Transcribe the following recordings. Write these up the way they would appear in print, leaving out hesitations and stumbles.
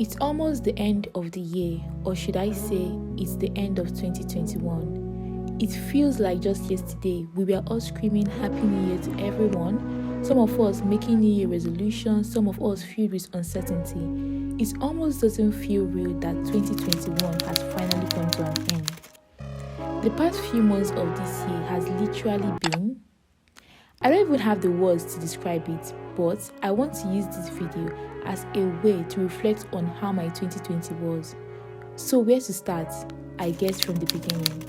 It's almost the end of the year, or should I say, it's the end of 2021. It feels like just yesterday we were all screaming Happy New Year to everyone, some of us making New Year resolutions, some of us filled with uncertainty. It almost doesn't feel real that 2021 has finally come to an end. The past few months of this year has literally been... I don't even have the words to describe it, but I want to use this video as a way to reflect on how my 2020 was. So where to start? I guess from the beginning.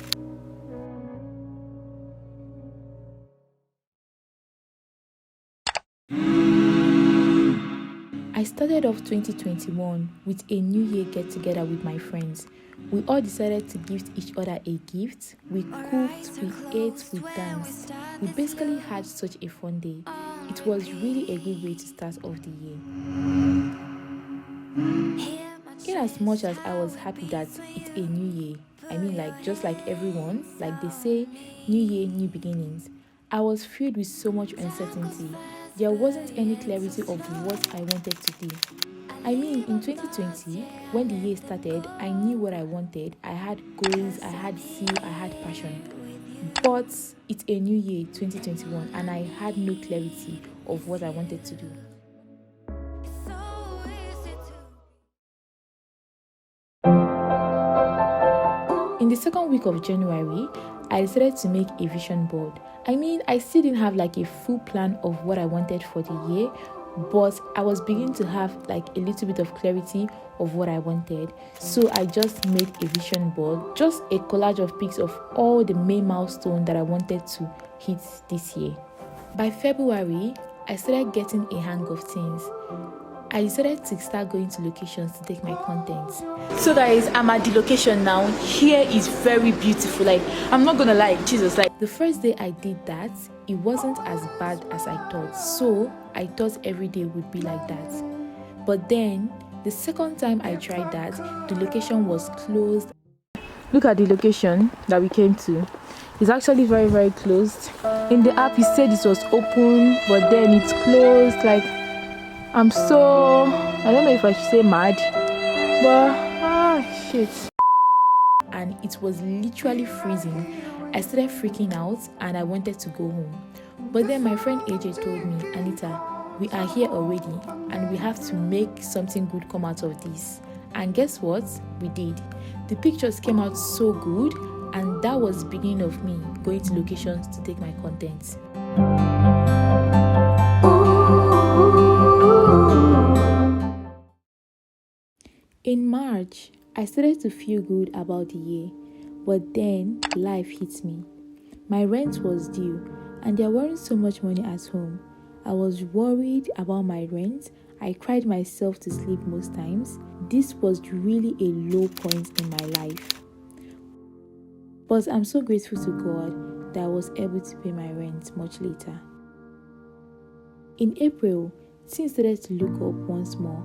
I started off 2021 with a New Year get-together with my friends. We all decided to gift each other a gift. We cooked, we ate, we danced. We basically had such a fun day. It was really a good way to start off the year. In as much as I was happy that it's a new year, just like everyone, like they say, new year, new beginnings, I was filled with so much uncertainty. There wasn't any clarity of what I wanted to do. In 2020, when the year started, I knew what I wanted. I had goals, I had zeal, I had passion. But it's a new year, 2021, and I had no clarity of what I wanted to do. In the second week of January, I decided to make a vision board. I still didn't have like a full plan of what I wanted for the year, but I was beginning to have like a little bit of clarity of what I wanted. So I just made a vision board, just a collage of pics of all the main milestones that I wanted to hit this year. By February, I started getting a hang of things. I decided to start going to locations to take my content. So guys, I'm at the location now. Here is very beautiful. I'm not gonna lie, Jesus. The first day I did that, it wasn't as bad as I thought. So I thought every day would be like that. But then, the second time I tried that, the location was closed. Look at the location that we came to. It's actually very, very closed. In the app, it said it was open, but then it's closed. I don't know if I should say mad, but shit. And it was literally freezing. I started freaking out and I wanted to go home. But then my friend AJ told me, Anita, we are here already and we have to make something good come out of this. And guess what? We did. The pictures came out so good, and that was the beginning of me going to locations to take my content. In March, I started to feel good about the year, but then life hit me. My rent was due, and there weren't so much money at home. I was worried about my rent. I cried myself to sleep most times. This was really a low point in my life. But I'm so grateful to God that I was able to pay my rent much later. In April, things started to look up once more.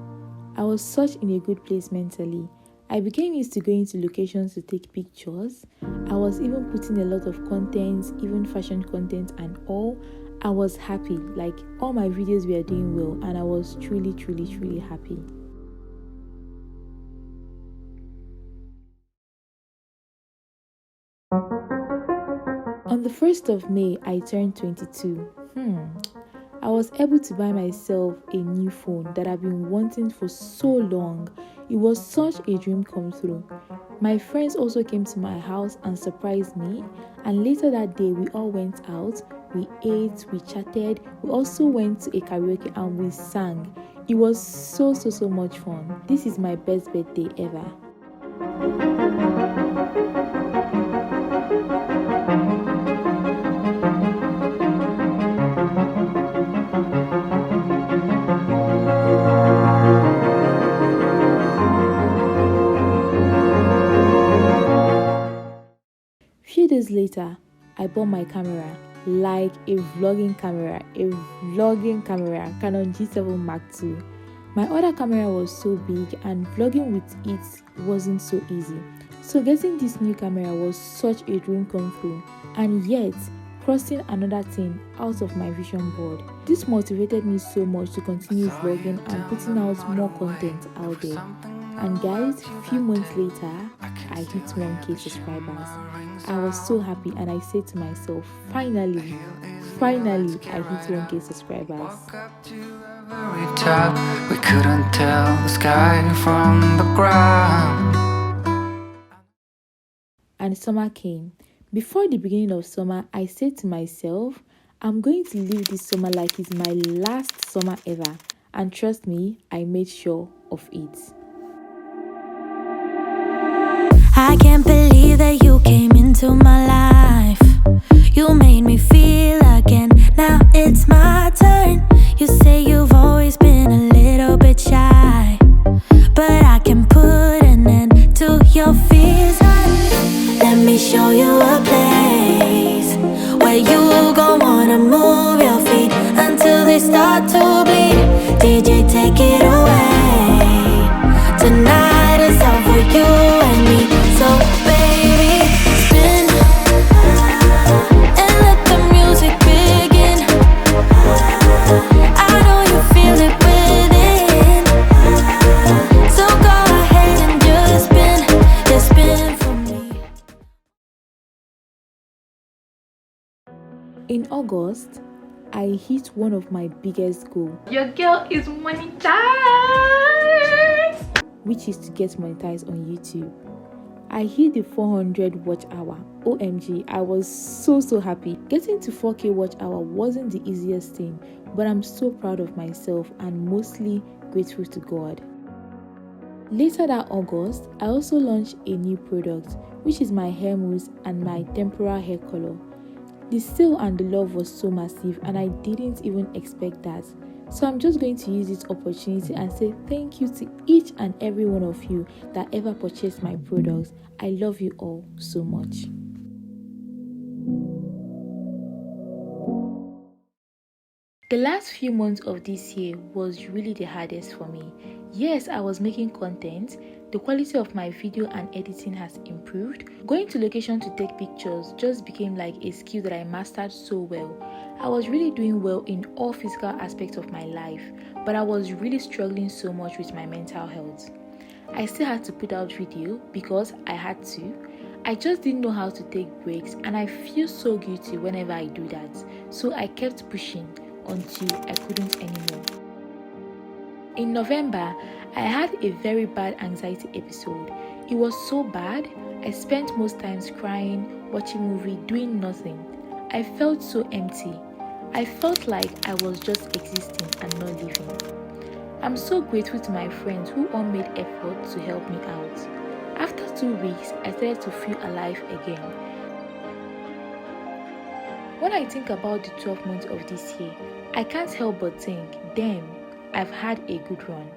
I was such in a good place mentally. I became used to going to locations to take pictures. I was even putting a lot of content, even fashion content and all. I was happy, all my videos were doing well, and I was truly, truly, truly happy. On the 1st of May, I turned 22. I was able to buy myself a new phone that I've been wanting for so long. It was such a dream come true. My friends also came to my house and surprised me, and later that day we all went out, we ate, we chatted, we also went to a karaoke and we sang. It was so much fun. This is my best birthday ever. Few days later, I bought my camera, a vlogging camera, Canon G7 Mark II. My other camera was so big and vlogging with it wasn't so easy. So getting this new camera was such a dream come true, and yet crossing another thing out of my vision board. This motivated me so much to continue vlogging and putting out more content out there. And guys, few months later, I hit 1k subscribers. I was so happy and I said to myself, finally, I hit 1k subscribers. We couldn't tell the sky from the ground. And summer came. Before the beginning of summer, I said to myself, I'm going to live this summer like it's my last summer ever. And trust me, I made sure of it. I can't believe that you came into my life. You made me feel again. Now it's my turn. You say you've always been a little bit shy, but I can put an end to your fears. Let me show you a place where you gon' wanna move your feet until they start to bleed. DJ, take it away. Tonight is all for you and me. So baby, spin and let the music begin. I know you feel it within. So go ahead and just spin for me. In August, I hit one of my biggest goals. Your girl is monetized, which is to get monetized on YouTube. I hit the 400 watch hour. OMG, I was so happy. Getting to 4k watch hour wasn't the easiest thing, but I'm so proud of myself and mostly grateful to God. Later that August, I also launched a new product, which is my hair mousse and my temporal hair color. The sale and the love was so massive and I didn't even expect that. So I'm just going to use this opportunity and say thank you to each and every one of you that ever purchased my products. I love you all so much. The last few months of this year was really the hardest for me. Yes, I was making content. The quality of my video and editing has improved. Going to location to take pictures just became like a skill that I mastered so well. I was really doing well in all physical aspects of my life, but I was really struggling so much with my mental health. I still had to put out video because I had to. I just didn't know how to take breaks and I feel so guilty whenever I do that. So I kept pushing until I couldn't anymore. In November, I had a very bad anxiety episode. It was so bad, I spent most times crying, watching movie, doing nothing. I felt so empty. I felt like I was just existing and not living. I'm so grateful to my friends who all made effort to help me out. After 2 weeks, I started to feel alive again. When I think about the 12 months of this year, I can't help but think, damn, I've had a good run.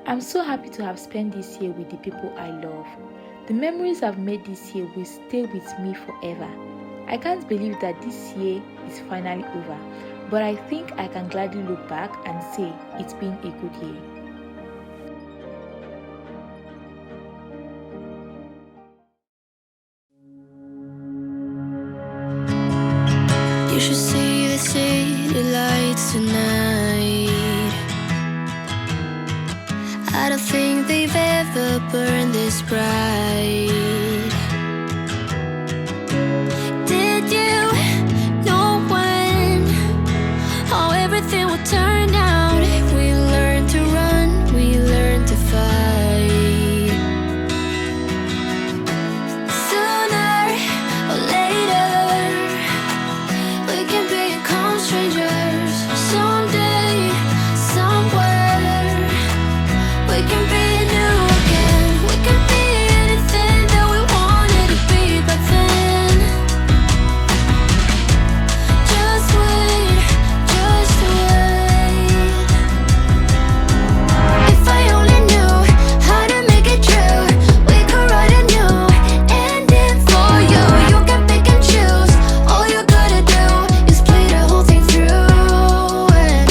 I'm so happy to have spent this year with the people I love. The memories I've made this year will stay with me forever. I can't believe that this year is finally over, but I think I can gladly look back and say it's been a good year. You should see the city lights tonight. I don't think they've ever burned this bright. Did you know when how everything would turn out? We learned to run, we learned to fight. Sooner or later, we can become strangers. Someday, somewhere, we can be new again. We can be anything that we wanted to be back then. Just wait, just wait. If I only knew how to make it true, we could write a new ending for you. You can pick and choose. All you gotta do is play the whole thing through. And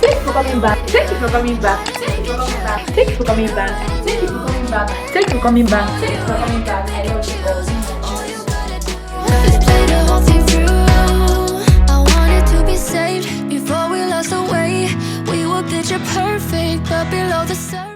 thank you for coming back. Thank you for coming back. Thank you for coming back. Thank you for coming back. Thank you for coming back. Thank you for coming back. I love you all. all you gotta do is play the whole thing through. I wanted to be saved before we lost our way. We were picture perfect, but below the surface.